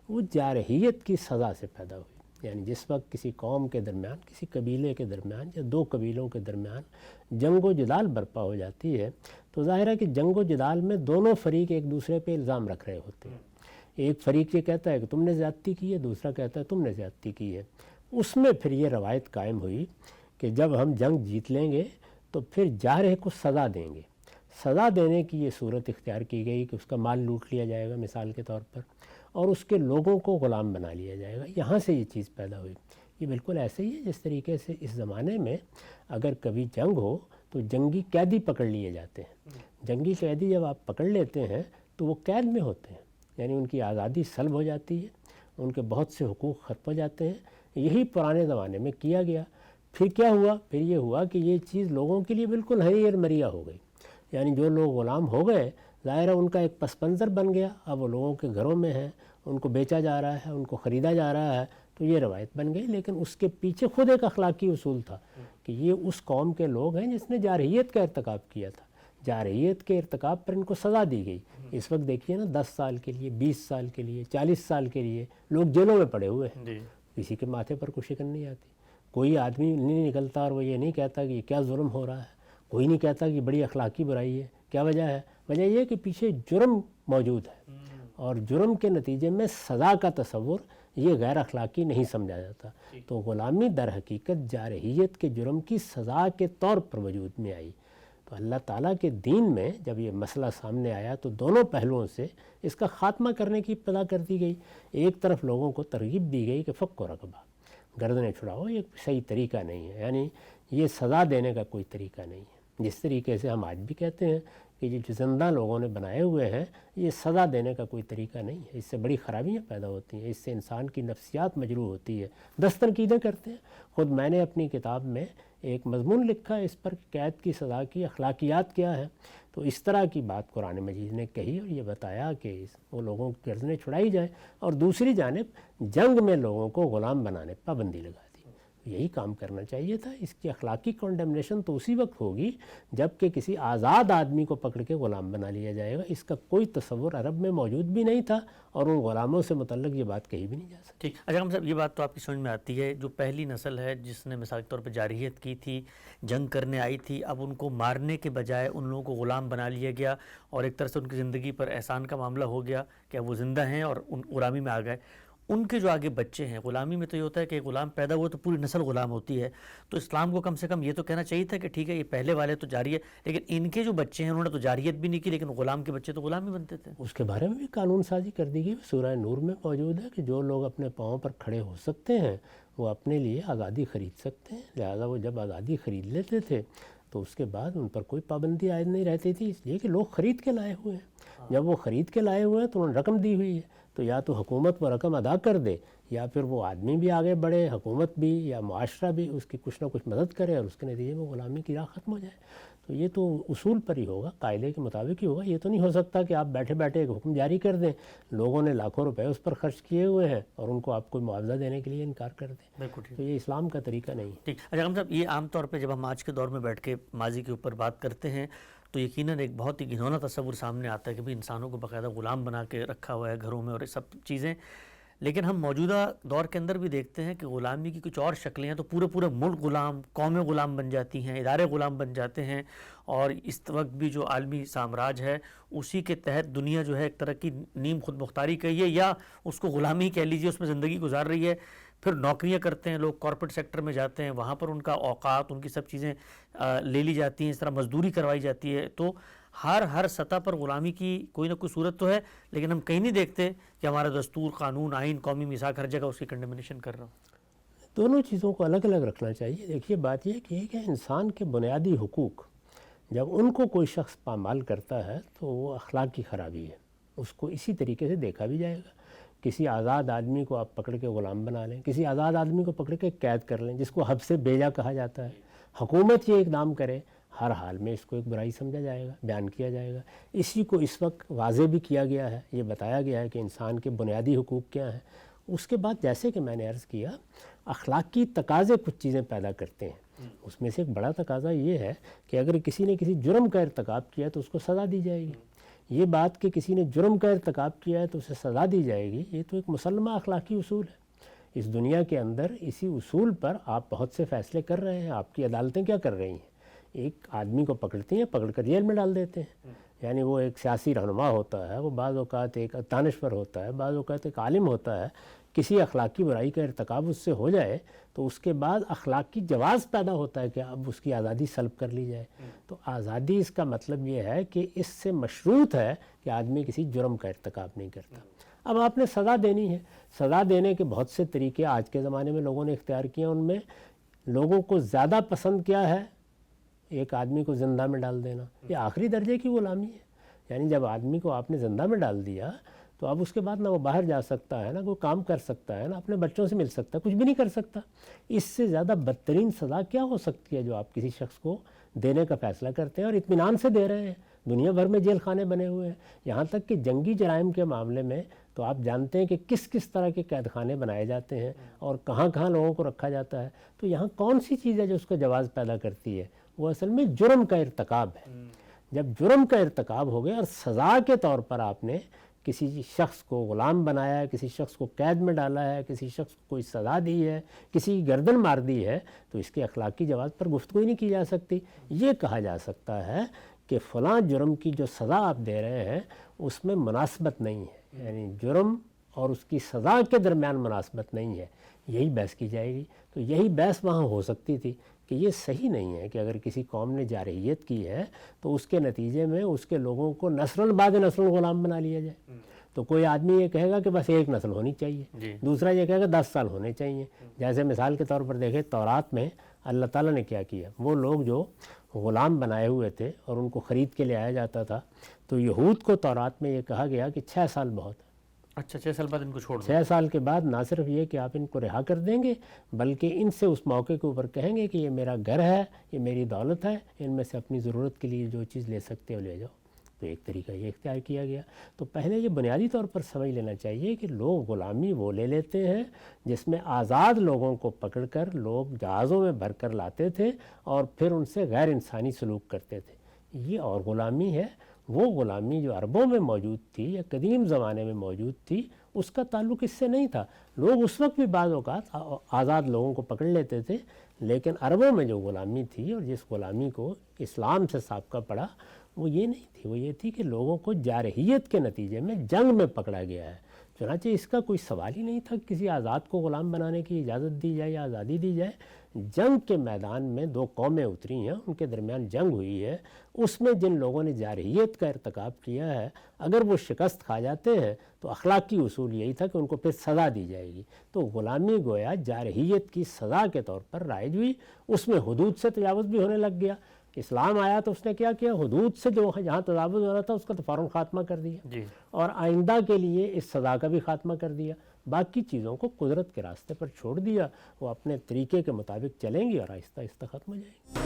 وہ جارحیت کی سزا سے پیدا ہوئی۔ یعنی جس وقت کسی قوم کے درمیان، کسی قبیلے کے درمیان یا دو قبیلوں کے درمیان جنگ و جدال برپا ہو جاتی ہے تو ظاہر ہے کہ جنگ و جدال میں دونوں فریق ایک دوسرے پہ الزام رکھ رہے ہوتے ہیں۔ ایک فریق یہ کہتا ہے کہ تم نے زیادتی کی ہے، دوسرا کہتا ہے تم نے زیادتی کی ہے۔ اس میں پھر یہ روایت قائم ہوئی کہ جب ہم جنگ جیت لیں گے تو پھر جارح کو سزا دیں گے۔ سزا دینے کی یہ صورت اختیار کی گئی کہ اس کا مال لوٹ لیا جائے گا مثال کے طور پر، اور اس کے لوگوں کو غلام بنا لیا جائے گا۔ یہاں سے یہ چیز پیدا ہوئی۔ یہ بالکل ایسے ہی ہے جس طریقے سے اس زمانے میں اگر کبھی جنگ ہو تو جنگی قیدی پکڑ لیے جاتے ہیں۔ جنگی قیدی جب آپ پکڑ لیتے ہیں تو وہ قید میں ہوتے ہیں، یعنی ان کی آزادی سلب ہو جاتی ہے، ان کے بہت سے حقوق ختم ہو جاتے ہیں۔ یہی پرانے زمانے میں کیا گیا۔ پھر کیا ہوا؟ پھر یہ ہوا کہ یہ چیز لوگوں کے لیے بالکل ہری مریا ہو گئی، یعنی جو لوگ غلام ہو گئے ظاہر ہے ان کا ایک پس منظر بن گیا، اب وہ لوگوں کے گھروں میں ہیں، ان کو بیچا جا رہا ہے، ان کو خریدا جا رہا ہے، تو یہ روایت بن گئی۔ لیکن اس کے پیچھے خود ایک اخلاقی اصول تھا کہ یہ اس قوم کے لوگ ہیں جس نے جارحیت کا ارتکاب کیا تھا، جارحیت کے ارتکاب پر ان کو سزا دی گئی۔ اس وقت دیکھیے نا 10 سال کے لیے، 20 سال کے لیے، 40 سال کے لیے لوگ جیلوں میں پڑے ہوئے ہیں، کسی کے ماتھے پر کوئی شکن نہیں آتی، کوئی آدمی نہیں نکلتا اور وہ یہ نہیں کہتا کہ یہ کیا ظلم ہو رہا ہے، کوئی نہیں کہتا کہ بڑی اخلاقی برائی ہے۔ کیا وجہ ہے؟ وجہ یہ ہے کہ پیچھے جرم موجود ہے، اور جرم کے نتیجے میں سزا کا تصور یہ غیر اخلاقی نہیں سمجھا جاتا۔ تو غلامی در حقیقت جارحیت کے جرم کی سزا کے طور پر وجود میں آئی۔ تو اللہ تعالیٰ کے دین میں جب یہ مسئلہ سامنے آیا تو دونوں پہلوؤں سے اس کا خاتمہ کرنے کی ابتدا کر دی گئی۔ ایک طرف لوگوں کو ترغیب دی گئی کہ فک و رقبہ، گردنیں چھڑاؤ، یہ صحیح طریقہ نہیں ہے، یعنی یہ سزا دینے کا کوئی طریقہ نہیں ہے۔ جس طریقے سے ہم آج بھی کہتے ہیں کہ یہ جو زندہ لوگوں نے بنائے ہوئے ہیں یہ سزا دینے کا کوئی طریقہ نہیں ہے، اس سے بڑی خرابیاں پیدا ہوتی ہیں، اس سے انسان کی نفسیات مجروح ہوتی ہے، دست تنقیدیں کرتے ہیں۔ خود میں نے اپنی کتاب میں ایک مضمون لکھا ہے اس پر کہ قید کی سزا کی اخلاقیات کیا ہے، تو اس طرح کی بات قرآن مجید نے کہی اور یہ بتایا کہ وہ لوگوں کی گردنیں چھڑائی جائیں، اور دوسری جانب جنگ میں لوگوں کو غلام بنانے پر پابندی لگا دی۔ یہی کام کرنا چاہیے تھا۔ اس کی اخلاقی کنڈمنیشن تو اسی وقت ہوگی جب کہ کسی آزاد آدمی کو پکڑ کے غلام بنا لیا جائے گا۔ اس کا کوئی تصور عرب میں موجود بھی نہیں تھا، اور ان غلاموں سے متعلق یہ بات کہی بھی نہیں جا سکتی۔ ٹھیک، اچھا ہم صاحب یہ بات تو آپ کی سمجھ میں آتی ہے، جو پہلی نسل ہے جس نے مثال کے طور پہ جارحیت کی تھی، جنگ کرنے آئی تھی، اب ان کو مارنے کے بجائے ان لوگوں کو غلام بنا لیا گیا، اور ایک طرح سے ان کی زندگی پر احسان کا معاملہ ہو گیا کہ اب وہ زندہ ہیں اور ان غلامی میں آ گئے۔ ان کے جو آگے بچے ہیں، غلامی میں تو یہ ہوتا ہے کہ غلام پیدا ہوا تو پوری نسل غلام ہوتی ہے، تو اسلام کو کم سے کم یہ تو کہنا چاہیے تھا کہ ٹھیک ہے یہ پہلے والے تو جاری ہے، لیکن ان کے جو بچے ہیں انہوں نے تو جاریت بھی نہیں کی، لیکن غلام کے بچے تو غلام ہی بنتے تھے۔ اس کے بارے میں بھی قانون سازی کر دی گئی، سورہ نور میں موجود ہے کہ جو لوگ اپنے پاؤں پر کھڑے ہو سکتے ہیں وہ اپنے لیے آزادی خرید سکتے ہیں، لہٰذا وہ جب آزادی خرید لیتے تھے تو اس کے بعد ان پر کوئی پابندی عائد نہیں رہتی تھی، اس لیے کہ لوگ خرید کے لائے ہوئے ہیں۔ جب وہ خرید کے لائے ہوئے ہیں تو انہوں نے رقم دی ہوئی ہے، تو یا تو حکومت وہ رقم ادا کر دے، یا پھر وہ آدمی بھی آگے بڑھے، حکومت بھی یا معاشرہ بھی اس کی کچھ نہ کچھ مدد کرے، اور اس کے نتیجے میں غلامی کی راہ ختم ہو جائے۔ تو یہ تو اصول پر ہی ہوگا، قاعدے کے مطابق ہی ہوگا۔ یہ تو نہیں ہو سکتا کہ آپ بیٹھے بیٹھے ایک حکم جاری کر دیں، لوگوں نے لاکھوں روپے اس پر خرچ کیے ہوئے ہیں اور ان کو آپ کوئی معاوضہ دینے کے لیے انکار کر دیں۔ بالکل تو یہ اسلام کا طریقہ نہیں ہے۔ ٹھیک، اچھا ہم صاحب یہ عام طور پہ جب ہم آج کے دور میں بیٹھ کے ماضی کے اوپر بات کرتے ہیں تو یقیناً ایک بہت ہی گھنونا تصور سامنے آتا ہے کہ بھی انسانوں کو باقاعدہ غلام بنا کے رکھا ہوا ہے گھروں میں اور یہ سب چیزیں، لیکن ہم موجودہ دور کے اندر بھی دیکھتے ہیں کہ غلامی کی کچھ اور شکلیں ہیں، تو پورے ملک غلام، قومیں غلام بن جاتی ہیں، ادارے غلام بن جاتے ہیں، اور اس وقت بھی جو عالمی سامراج ہے اسی کے تحت دنیا جو ہے ایک طرح کی نیم خود مختاری کہیے یا اس کو غلامی کہہ لیجیے، اس میں زندگی گزار رہی ہے۔ پھر نوکریاں کرتے ہیں لوگ، کارپوریٹ سیکٹر میں جاتے ہیں، وہاں پر ان کا اوقات، ان کی سب چیزیں لے لی جاتی ہیں، اس طرح مزدوری کروائی جاتی ہے۔ تو ہر سطح پر غلامی کی کوئی نہ کوئی صورت تو ہے، لیکن ہم کہیں نہیں دیکھتے کہ ہمارا دستور، قانون، آئین، قومی میثاق ہر جگہ اس کی کنڈمنیشن کر رہا ہوں۔ دونوں چیزوں کو الگ الگ رکھنا چاہیے۔ دیکھیے بات یہ کہ انسان کے بنیادی حقوق جب ان کو کوئی شخص پامال کرتا ہے تو وہ اخلاق کی خرابی ہے، اس کو اسی طریقے سے دیکھا بھی جائے گا۔ کسی آزاد آدمی کو آپ پکڑ کے غلام بنا لیں، کسی آزاد آدمی کو پکڑ کے قید کر لیں جس کو حب سے بھیجا کہا جاتا ہے، حکومت یہ اقدام کرے، ہر حال میں اس کو ایک برائی سمجھا جائے گا، بیان کیا جائے گا۔ اسی کو اس وقت واضح بھی کیا گیا ہے، یہ بتایا گیا ہے کہ انسان کے بنیادی حقوق کیا ہیں۔ اس کے بعد جیسے کہ میں نے عرض کیا، اخلاقی تقاضے کچھ چیزیں پیدا کرتے ہیں۔ اس میں سے ایک بڑا تقاضا یہ ہے کہ اگر کسی نے کسی جرم کا ارتکاب کیا تو اس کو سزا دی جائے گی۔ یہ بات کہ کسی نے جرم کا ارتکاب کیا ہے تو اسے سزا دی جائے گی، یہ تو ایک مسلمہ اخلاقی اصول ہے۔ اس دنیا کے اندر اسی اصول پر آپ بہت سے فیصلے کر رہے ہیں۔ آپ کی عدالتیں کیا کر رہی ہیں؟ ایک آدمی کو پکڑتی ہیں، پکڑ کر جیل میں ڈال دیتے ہیں، یعنی وہ ایک سیاسی رہنما ہوتا ہے، وہ بعض اوقات ایک دانشور ہوتا ہے، بعض اوقات ایک عالم ہوتا ہے، کسی اخلاقی برائی کا ارتکاب اس سے ہو جائے تو اس کے بعد اخلاقی جواز پیدا ہوتا ہے کہ اب اس کی آزادی سلب کر لی جائے۔ تو آزادی اس کا مطلب یہ ہے کہ اس سے مشروط ہے کہ آدمی کسی جرم کا ارتکاب نہیں کرتا۔ اب آپ نے سزا دینی ہے، سزا دینے کے بہت سے طریقے آج کے زمانے میں لوگوں نے اختیار کیے ہیں۔ ان میں لوگوں کو زیادہ پسند کیا ہے؟ ایک آدمی کو زندہ میں ڈال دینا۔ یہ آخری درجے کی غلامی ہے، یعنی جب آدمی کو آپ نے زندہ میں ڈال دیا تو اب اس کے بعد نہ وہ باہر جا سکتا ہے، نہ کوئی کام کر سکتا ہے، نہ اپنے بچوں سے مل سکتا ہے، کچھ بھی نہیں کر سکتا۔ اس سے زیادہ بدترین سزا کیا ہو سکتی ہے جو آپ کسی شخص کو دینے کا فیصلہ کرتے ہیں اور اطمینان سے دے رہے ہیں؟ دنیا بھر میں جیل خانے بنے ہوئے ہیں، یہاں تک کہ جنگی جرائم کے معاملے میں تو آپ جانتے ہیں کہ کس کس طرح کے قید خانے بنائے جاتے ہیں اور کہاں کہاں لوگوں کو رکھا جاتا ہے۔ تو یہاں کون سی چیز ہے جو اس کا جواز پیدا کرتی ہے؟ وہ اصل میں جرم کا ارتکاب ہے۔ جب جرم کا ارتکاب ہو گیا اور سزا کے طور پر آپ نے کسی شخص کو غلام بنایا ہے، کسی شخص کو قید میں ڈالا ہے، کسی شخص کو کوئی سزا دی ہے، کسی کی گردن مار دی ہے، تو اس کے اخلاقی جواز پر گفتگو ہی نہیں کی جا سکتی۔ یہ کہا جا سکتا ہے کہ فلاں جرم کی جو سزا آپ دے رہے ہیں اس میں مناسبت نہیں ہے، یعنی جرم اور اس کی سزا کے درمیان مناسبت نہیں ہے، یہی بحث کی جائے گی۔ تو یہی بحث وہاں ہو سکتی تھی کہ یہ صحیح نہیں ہے کہ اگر کسی قوم نے جارحیت کی ہے تو اس کے نتیجے میں اس کے لوگوں کو نسل بعد نسل غلام بنا لیا جائے۔ تو کوئی آدمی یہ کہے گا کہ بس ایک نسل ہونی چاہیے، دوسرا یہ کہے گا 10 سال ہونے چاہیے۔ جیسے مثال کے طور پر دیکھیں تورات میں اللہ تعالیٰ نے کیا کیا، وہ لوگ جو غلام بنائے ہوئے تھے اور ان کو خرید کے لے آیا جاتا تھا، تو یہود کو تورات میں یہ کہا گیا کہ 6 سال بہت ہے۔ اچھا 6 سال بعد ان کو چھوڑ دیں۔ 6 سال کے بعد نہ صرف یہ کہ آپ ان کو رہا کر دیں گے بلکہ ان سے اس موقع کے اوپر کہیں گے کہ یہ میرا گھر ہے، یہ میری دولت ہے، ان میں سے اپنی ضرورت کے لیے جو چیز لے سکتے ہو لے جاؤ۔ تو ایک طریقہ یہ اختیار کیا گیا۔ تو پہلے یہ بنیادی طور پر سمجھ لینا چاہیے کہ لوگ غلامی وہ لے لیتے ہیں جس میں آزاد لوگوں کو پکڑ کر لوگ جہازوں میں بھر کر لاتے تھے اور پھر ان سے غیر انسانی سلوک کرتے تھے، یہ اور غلامی ہے۔ وہ غلامی جو عربوں میں موجود تھی یا قدیم زمانے میں موجود تھی اس کا تعلق اس سے نہیں تھا۔ لوگ اس وقت بھی بعض اوقات آزاد لوگوں کو پکڑ لیتے تھے، لیکن عربوں میں جو غلامی تھی اور جس غلامی کو اسلام سے سابقہ پڑا وہ یہ نہیں تھی، وہ یہ تھی کہ لوگوں کو جارحیت کے نتیجے میں جنگ میں پکڑا گیا ہے۔ چنانچہ اس کا کوئی سوال ہی نہیں تھا کہ کسی آزاد کو غلام بنانے کی اجازت دی جائے یا آزادی دی جائے۔ جنگ کے میدان میں 2 قومیں اتری ہیں، ان کے درمیان جنگ ہوئی ہے، اس میں جن لوگوں نے جارحیت کا ارتکاب کیا ہے اگر وہ شکست کھا جاتے ہیں تو اخلاقی اصول یہی تھا کہ ان کو پھر سزا دی جائے گی۔ تو غلامی گویا جارحیت کی سزا کے طور پر رائج ہوئی، اس میں حدود سے تجاوز بھی ہونے لگ گیا۔ اسلام آیا تو اس نے کیا کیا، حدود سے جو جہاں تجاوز ہو رہا تھا اس کا تو فوراً خاتمہ کر دیا اور آئندہ کے لیے اس سزا کا بھی خاتمہ کر دیا۔ باقی چیزوں کو قدرت کے راستے پر چھوڑ دیا، وہ اپنے طریقے کے مطابق چلیں گی اور آہستہ آہستہ ختم ہو جائیں گی۔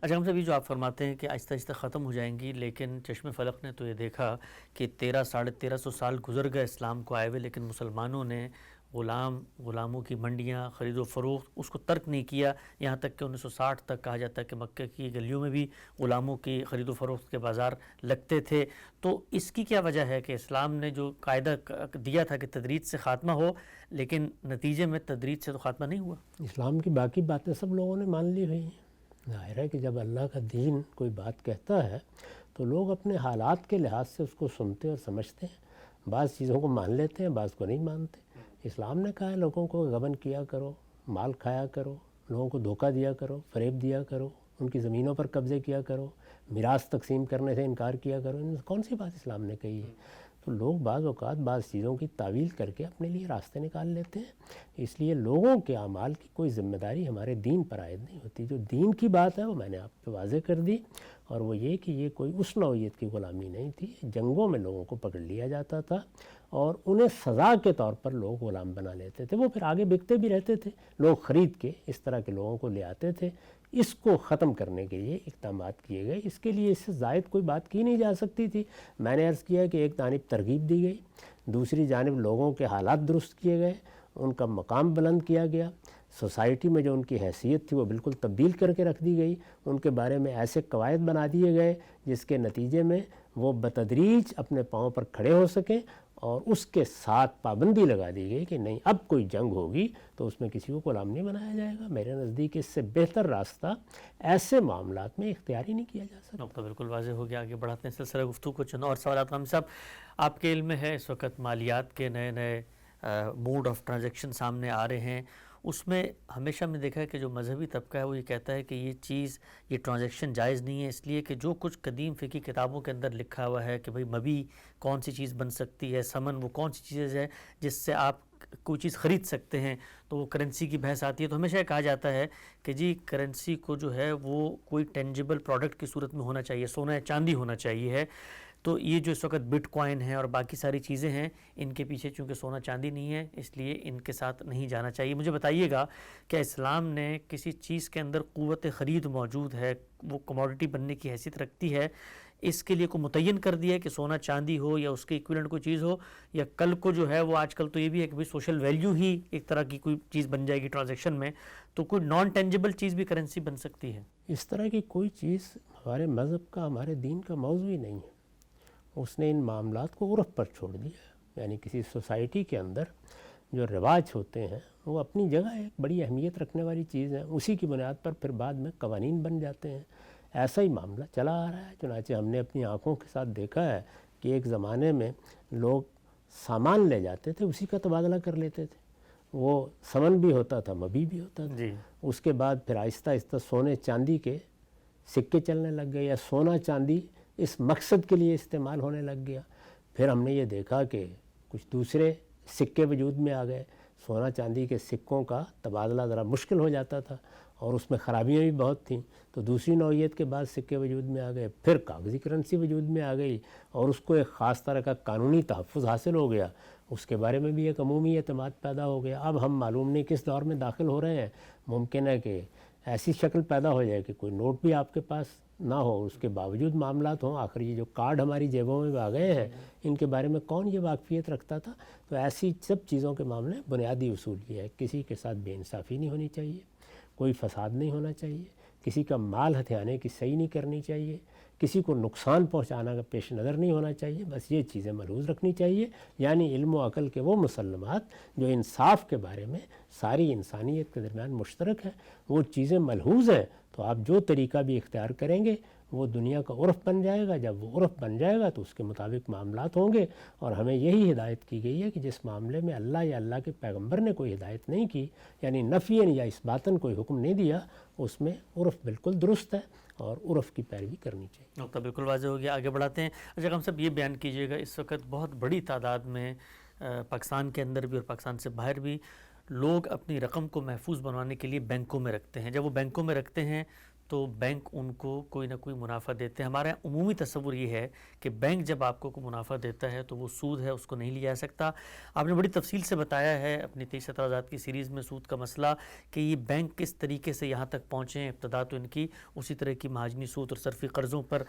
اچھا ہم سے بھی جو آپ فرماتے ہیں کہ آہستہ آہستہ ختم ہو جائیں گی، لیکن چشم فلک نے تو یہ دیکھا کہ 1300-1350 سال گزر گئے اسلام کو آئے ہوئے، لیکن مسلمانوں نے غلاموں کی منڈیاں خرید و فروخت اس کو ترک نہیں کیا، یہاں تک کہ 1960 تک کہا جاتا ہے کہ مکہ کی گلیوں میں بھی غلاموں کی خرید و فروخت کے بازار لگتے تھے۔ تو اس کی کیا وجہ ہے کہ اسلام نے جو قاعدہ دیا تھا کہ تدریج سے خاتمہ ہو، لیکن نتیجے میں تدریج سے تو خاتمہ نہیں ہوا؟ اسلام کی باقی باتیں سب لوگوں نے مان لی ہوئی ہیں۔ ظاہر ہے کہ جب اللہ کا دین کوئی بات کہتا ہے تو لوگ اپنے حالات کے لحاظ سے اس کو سنتے اور سمجھتے ہیں، بعض چیزوں کو مان لیتے ہیں، بعض کو نہیں مانتے۔ اسلام نے کہا ہے لوگوں کو غبن کیا کرو، مال کھایا کرو، لوگوں کو دھوکہ دیا کرو، فریب دیا کرو، ان کی زمینوں پر قبضے کیا کرو، میراث تقسیم کرنے سے انکار کیا کرو۔ ان میں کون سی بات اسلام نے کہی ہے؟ تو لوگ بعض اوقات بعض چیزوں کی تعویل کر کے اپنے لیے راستے نکال لیتے ہیں۔ اس لیے لوگوں کے اعمال کی کوئی ذمہ داری ہمارے دین پر عائد نہیں ہوتی۔ جو دین کی بات ہے وہ میں نے آپ کو واضح کر دی، اور وہ یہ کہ یہ کوئی اس نوعیت کی غلامی نہیں تھی۔ جنگوں میں لوگوں کو پکڑ لیا جاتا تھا اور انہیں سزا کے طور پر لوگ غلام بنا لیتے تھے، وہ پھر آگے بکتے بھی رہتے تھے، لوگ خرید کے اس طرح کے لوگوں کو لے آتے تھے۔ اس کو ختم کرنے کے لیے اقدامات کیے گئے، اس کے لیے اس سے زائد کوئی بات کی نہیں جا سکتی تھی۔ میں نے عرض کیا کہ ایک جانب ترغیب دی گئی، دوسری جانب لوگوں کے حالات درست کیے گئے، ان کا مقام بلند کیا گیا، سوسائٹی میں جو ان کی حیثیت تھی وہ بالکل تبدیل کر کے رکھ دی گئی، ان کے بارے میں ایسے قواعد بنا دیے گئے جس کے نتیجے میں وہ بتدریج اپنے پاؤں پر کھڑے ہو سکیں، اور اس کے ساتھ پابندی لگا دی گئی کہ نہیں اب کوئی جنگ ہوگی تو اس میں کسی کو غلام نہیں بنایا جائے گا۔ میرے نزدیک اس سے بہتر راستہ ایسے معاملات میں اختیار ہی نہیں کیا جا سکتا۔ نقطہ بالکل واضح ہو گیا۔ آگے بڑھاتے ہیں سلسلہ گفتگو کو، چند اور سوالات۔ غام صاحب آپ کے علم میں ہے اس وقت مالیات کے نئے نئے موڈ آف ٹرانزیکشن سامنے آ رہے ہیں، اس میں ہمیشہ میں دیکھا ہے کہ جو مذہبی طبقہ ہے وہ یہ کہتا ہے کہ یہ ٹرانزیکشن جائز نہیں ہے، اس لیے کہ جو کچھ قدیم فقہی کتابوں کے اندر لکھا ہوا ہے کہ بھئی مبی کون سی چیز بن سکتی ہے، ثمن وہ کون سی چیز ہے جس سے آپ کوئی چیز خرید سکتے ہیں، تو وہ کرنسی کی بحث آتی ہے. تو ہمیشہ کہا جاتا ہے کہ جی کرنسی کو جو ہے وہ کوئی ٹینجیبل پروڈکٹ کی صورت میں ہونا چاہیے، سونا یا چاندی ہونا چاہیے ہے. تو یہ جو اس وقت بٹ کوائن ہے اور باقی ساری چیزیں ہیں، ان کے پیچھے چونکہ سونا چاندی نہیں ہے اس لیے ان کے ساتھ نہیں جانا چاہیے. مجھے بتائیے گا کہ اسلام نے کسی چیز کے اندر قوت خرید موجود ہے، وہ کموڈٹی بننے کی حیثیت رکھتی ہے، اس کے لیے کو متعین کر دیا ہے کہ سونا چاندی ہو یا اس کے ایکویلنٹ کوئی چیز ہو، یا کل کو جو ہے وہ آج کل تو یہ بھی ہے کہ سوشل ویلیو ہی ایک طرح کی کوئی چیز بن جائے گی ٹرانزیکشن میں، تو کوئی نان ٹینجیبل چیز بھی کرنسی بن سکتی ہے؟ اس طرح کی کوئی چیز ہمارے مذہب کا، ہمارے دین کا موضوع ہی نہیں ہے. اس نے ان معاملات کو عرف پر چھوڑ دیا. یعنی کسی سوسائٹی کے اندر جو رواج ہوتے ہیں وہ اپنی جگہ ایک بڑی اہمیت رکھنے والی چیز ہے، اسی کی بنیاد پر پھر بعد میں قوانین بن جاتے ہیں. ایسا ہی معاملہ چلا آ رہا ہے. چنانچہ ہم نے اپنی آنکھوں کے ساتھ دیکھا ہے کہ ایک زمانے میں لوگ سامان لے جاتے تھے، اسی کا تبادلہ کر لیتے تھے. وہ ثمن بھی ہوتا تھا، مبی بھی ہوتا تھا. اس کے بعد پھر آہستہ آہستہ سونے چاندی کے سکے چلنے لگ گئے، یا سونا چاندی اس مقصد کے لیے استعمال ہونے لگ گیا. پھر ہم نے یہ دیکھا کہ کچھ دوسرے سکے وجود میں آ گئے. سونا چاندی کے سکوں کا تبادلہ ذرا مشکل ہو جاتا تھا اور اس میں خرابیاں بھی بہت تھیں، تو دوسری نوعیت کے بعد سکے وجود میں آ گئے. پھر کاغذی کرنسی وجود میں آ گئی اور اس کو ایک خاص طرح کا قانونی تحفظ حاصل ہو گیا. اس کے بارے میں بھی ایک عمومی اعتماد پیدا ہو گیا. اب ہم معلوم نہیں کس دور میں داخل ہو رہے ہیں. ممکن ہے کہ ایسی شکل پیدا ہو جائے کہ کوئی نوٹ بھی آپ کے پاس نہ ہو، اس کے باوجود معاملات ہوں. آخر یہ جو کارڈ ہماری جیبوں میں آ گئے ہیں، ان کے بارے میں کون یہ واقفیت رکھتا تھا؟ تو ایسی سب چیزوں کے معاملے بنیادی اصول یہ ہے، کسی کے ساتھ بے انصافی نہیں ہونی چاہیے، کوئی فساد نہیں ہونا چاہیے، کسی کا مال ہتھیانے کی صحیح نہیں کرنی چاہیے، کسی کو نقصان پہنچانا کا پیش نظر نہیں ہونا چاہیے. بس یہ چیزیں ملحوظ رکھنی چاہیے. یعنی علم و عقل کے وہ مسلمات جو انصاف کے بارے میں ساری انسانیت کے درمیان مشترک ہیں، وہ چیزیں ملحوظ ہیں. تو آپ جو طریقہ بھی اختیار کریں گے وہ دنیا کا عرف بن جائے گا. جب وہ عرف بن جائے گا تو اس کے مطابق معاملات ہوں گے. اور ہمیں یہی ہدایت کی گئی ہے کہ جس معاملے میں اللہ یا اللہ کے پیغمبر نے کوئی ہدایت نہیں کی، یعنی نفیاً یا اثباتاً کوئی حکم نہیں دیا، اس میں عرف بالکل درست ہے اور عرف کی پیروی کرنی چاہیے. نقطہ بالکل واضح ہو گیا. آگے بڑھاتے ہیں. اچھا ہم سب یہ بیان کیجیے گا، اس وقت بہت بڑی تعداد میں پاکستان کے اندر بھی اور پاکستان سے باہر بھی لوگ اپنی رقم کو محفوظ بنوانے کے لیے بینکوں میں رکھتے ہیں. جب وہ بینکوں میں رکھتے ہیں تو بینک ان کو کوئی نہ کوئی منافع دیتے ہیں. ہمارا عمومی تصور یہ ہے کہ بینک جب آپ کو کوئی منافع دیتا ہے تو وہ سود ہے، اس کو نہیں لیا جا سکتا. آپ نے بڑی تفصیل سے بتایا ہے اپنی 23 اعتراضات کی سیریز میں سود کا مسئلہ، کہ یہ بینک کس طریقے سے یہاں تک پہنچے. ابتدا تو ان کی اسی طرح کی مہاجنی سود اور صرفی قرضوں پر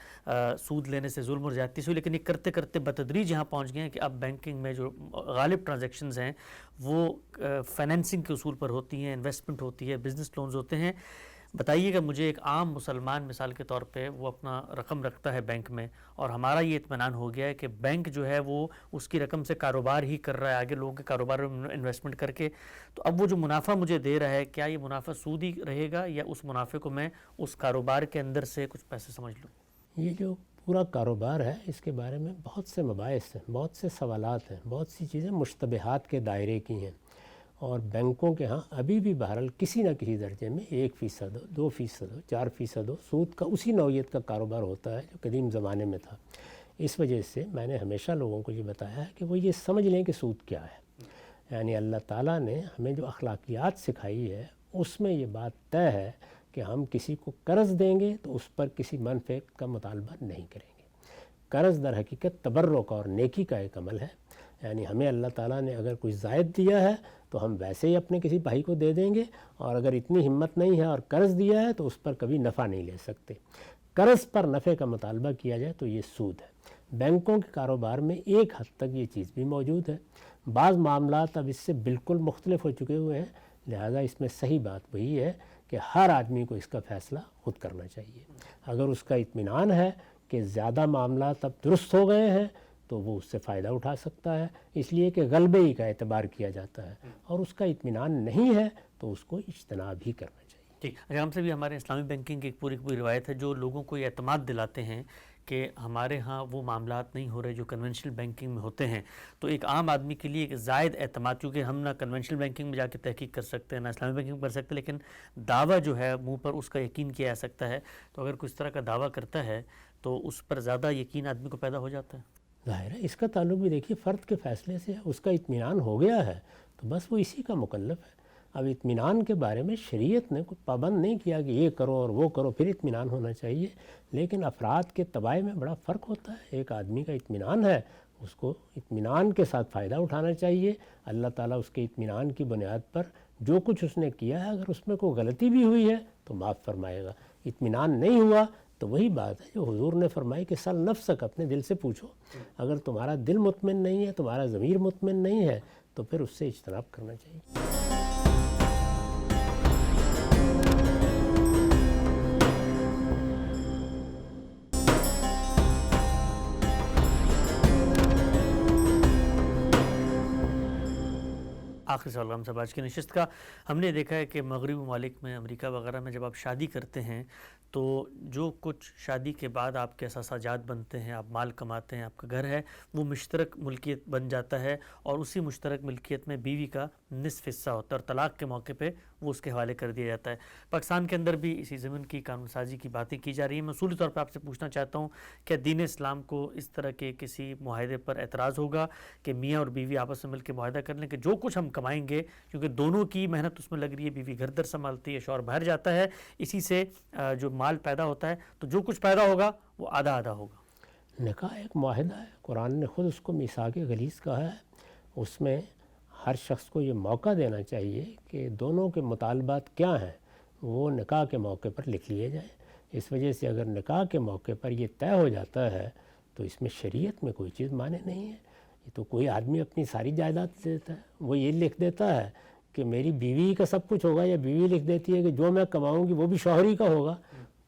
سود لینے سے ظلم اور زیادتی سے، لیکن یہ کرتے کرتے بتدریج یہاں پہنچ گئے ہیں کہ اب بینکنگ میں جو غالب ٹرانزیکشنز ہیں وہ فائنینسنگ کے اصول پر ہوتی ہیں، انویسٹمنٹ ہوتی ہے، بزنس لونز ہوتے ہیں. بتائیے گا مجھے، ایک عام مسلمان مثال کے طور پہ وہ اپنا رقم رکھتا ہے بینک میں، اور ہمارا یہ اطمینان ہو گیا ہے کہ بینک جو ہے وہ اس کی رقم سے کاروبار ہی کر رہا ہے، آگے لوگوں کے کاروبار میں انویسٹمنٹ کر کے. تو اب وہ جو منافع مجھے دے رہا ہے، کیا یہ منافع سودی رہے گا یا اس منافع کو میں اس کاروبار کے اندر سے کچھ پیسے سمجھ لوں؟ یہ جو پورا کاروبار ہے اس کے بارے میں بہت سے مباحث ہیں، بہت سے سوالات ہیں، بہت سی چیزیں مشتبہات کے دائرے کی ہیں. اور بینکوں کے ہاں ابھی بھی بہرحال کسی نہ کسی درجے میں 1% ہو، 2% ہو، 4% ہو، سود کا اسی نوعیت کا کاروبار ہوتا ہے جو قدیم زمانے میں تھا. اس وجہ سے میں نے ہمیشہ لوگوں کو یہ بتایا ہے کہ وہ یہ سمجھ لیں کہ سود کیا ہے. یعنی اللہ تعالیٰ نے ہمیں جو اخلاقیات سکھائی ہے اس میں یہ بات طے ہے کہ ہم کسی کو قرض دیں گے تو اس پر کسی منفعے کا مطالبہ نہیں کریں گے. قرض در حقیقت تبرک اور نیکی کا ایک عمل ہے. یعنی ہمیں اللہ تعالیٰ نے اگر کوئی زائد دیا ہے تو ہم ویسے ہی اپنے کسی بھائی کو دے دیں گے، اور اگر اتنی ہمت نہیں ہے اور قرض دیا ہے تو اس پر کبھی نفع نہیں لے سکتے. قرض پر نفع کا مطالبہ کیا جائے تو یہ سود ہے. بینکوں کے کاروبار میں ایک حد تک یہ چیز بھی موجود ہے. بعض معاملات اب اس سے بالکل مختلف ہو چکے ہوئے ہیں، لہذا اس میں صحیح بات وہی ہے کہ ہر آدمی کو اس کا فیصلہ خود کرنا چاہیے. اگر اس کا اطمینان ہے کہ زیادہ معاملات اب درست ہو گئے ہیں تو وہ اس سے فائدہ اٹھا سکتا ہے، اس لیے کہ غلبے ہی کا اعتبار کیا جاتا ہے. اور اس کا اطمینان نہیں ہے تو اس کو اجتناب ہی کرنا چاہیے. ٹھیک. اگر ہم سے بھی ہمارے اسلامی بینکنگ کی ایک پوری روایت ہے جو لوگوں کو یہ اعتماد دلاتے ہیں کہ ہمارے ہاں وہ معاملات نہیں ہو رہے جو کنونشنل بینکنگ میں ہوتے ہیں، تو ایک عام آدمی کے لیے ایک زائد اعتماد، چونکہ ہم نہ کنونشنل بینکنگ میں جا کے تحقیق کر سکتے ہیں نہ اسلامی بینکنگ کر سکتے، لیکن دعویٰ جو ہے منہ پر اس کا یقین کیا جا سکتا ہے، تو اگر کوئی اس طرح کا دعویٰ کرتا ہے تو اس پر زیادہ یقین آدمی کو پیدا ہو جاتا ہے۔ ظاہر ہے اس کا تعلق بھی دیکھیے فرد کے فیصلے سے ہے، اس کا اطمینان ہو گیا ہے تو بس وہ اسی کا مکلف ہے۔ اب اطمینان کے بارے میں شریعت نے کوئی پابند نہیں کیا کہ یہ کرو اور وہ کرو پھر اطمینان ہونا چاہیے، لیکن افراد کے طبع میں بڑا فرق ہوتا ہے۔ ایک آدمی کا اطمینان ہے، اس کو اطمینان کے ساتھ فائدہ اٹھانا چاہیے، اللہ تعالیٰ اس کے اطمینان کی بنیاد پر جو کچھ اس نے کیا ہے اگر اس میں کوئی غلطی بھی ہوئی ہے تو معاف فرمائے گا۔ اطمینان نہیں ہوا تو وہی بات ہے جو حضور نے فرمائی کہ سل نفسک، اپنے دل سے پوچھو، اگر تمہارا دل مطمئن نہیں ہے، تمہارا ضمیر مطمئن نہیں ہے تو پھر اس سے اجتناب کرنا چاہیے۔ آخری سوال ہم صاحب آج کی نشست کا، ہم نے دیکھا ہے کہ مغربی ممالک میں، امریکہ وغیرہ میں جب آپ شادی کرتے ہیں تو جو کچھ شادی کے بعد آپ کے اثاثاجات بنتے ہیں، آپ مال کماتے ہیں، آپ کا گھر ہے، وہ مشترک ملکیت بن جاتا ہے، اور اسی مشترک ملکیت میں بیوی کا نصف حصہ ہوتا ہے، اور طلاق کے موقع پہ وہ اس کے حوالے کر دیا جاتا ہے۔ پاکستان کے اندر بھی اسی ضمن کی قانون سازی کی باتیں کی جا رہی ہیں۔ میں اصولی طور پہ آپ سے پوچھنا چاہتا ہوں کہ دین اسلام کو اس طرح کے کسی معاہدے پر اعتراض ہوگا کہ میاں اور بیوی آپس میں مل کے معاہدہ کر لیں کہ جو کچھ ہم کمائیں گے، کیونکہ دونوں کی محنت اس میں لگ رہی ہے، بیوی گھر در سنبھالتی ہے، شوہر باہر جاتا ہے، اسی سے جو مال پیدا ہوتا ہے تو جو کچھ پیدا ہوگا وہ آدھا آدھا ہوگا۔ نکاح ایک معاہدہ ہے، قرآن نے خود اس کو میثاق غلیظ کہا ہے، اس میں ہر شخص کو یہ موقع دینا چاہیے کہ دونوں کے مطالبات کیا ہیں وہ نکاح کے موقع پر لکھ لیے جائیں۔ اس وجہ سے اگر نکاح کے موقع پر یہ طے ہو جاتا ہے تو اس میں شریعت میں کوئی چیز مانے نہیں ہے۔ یہ تو کوئی آدمی اپنی ساری جائیداد دیتا ہے، وہ یہ لکھ دیتا ہے کہ میری بیوی کا سب کچھ ہوگا، یا بیوی لکھ دیتی ہے کہ جو میں کماؤں گی وہ بھی شوہر ہی کا ہوگا،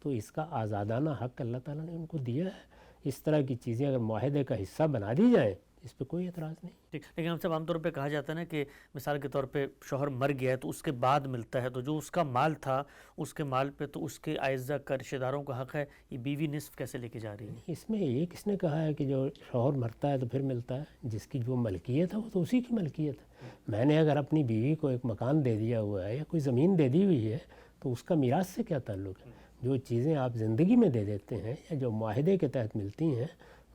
تو اس کا آزادانہ حق اللہ تعالیٰ نے ان کو دیا ہے۔ اس طرح کی چیزیں اگر معاہدے کا حصہ بنا دی جائیں اس پہ کوئی اعتراض نہیں۔ ٹھیک، لیکن ہم سب عام طور پہ کہا جاتا ہے نا کہ مثال کے طور پہ شوہر مر گیا ہے تو اس کے بعد ملتا ہے، تو جو اس کا مال تھا اس کے مال پہ تو اس کے اعزہ کا رشتہ داروں کا حق ہے، یہ بیوی نصف کیسے لے کے جا رہی ہے؟ اس میں یہ کس نے کہا ہے کہ جو شوہر مرتا ہے تو پھر ملتا ہے؟ جس کی جو ملکیت ہے وہ تو اسی کی ملکیت ہے۔ میں نے اگر اپنی بیوی کو ایک مکان دے دیا ہوا ہے یا کوئی زمین دے دی ہوئی ہے تو اس کا میراث سے کیا تعلق ہے؟ جو چیزیں آپ زندگی میں دے دیتے ہیں یا جو معاہدے کے تحت ملتی ہیں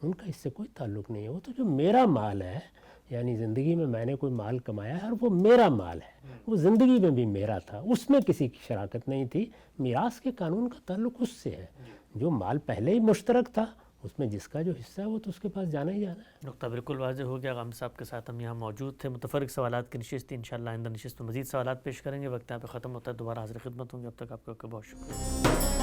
ان کا اس سے کوئی تعلق نہیں ہے۔ وہ تو جو میرا مال ہے، یعنی زندگی میں نے کوئی مال کمایا ہے اور وہ میرا مال ہے، وہ زندگی میں بھی میرا تھا، اس میں کسی کی شراکت نہیں تھی۔ میراث کے قانون کا تعلق اس سے ہے، جو مال پہلے ہی مشترک تھا اس میں جس کا جو حصہ ہے وہ تو اس کے پاس جانا ہی جانا ہے۔ نقطہ بالکل واضح ہو گیا۔ غام صاحب کے ساتھ ہم یہاں موجود تھے، متفرق سوالات کی نشست تھی، انشاءاللہ آئندہ نشست میں مزید سوالات پیش کریں گے۔ وقت یہاں پہ ختم ہوتا ہے، دوبارہ حاضر خدمت ہوں گے، اب تک آپ کا بہت شکریہ۔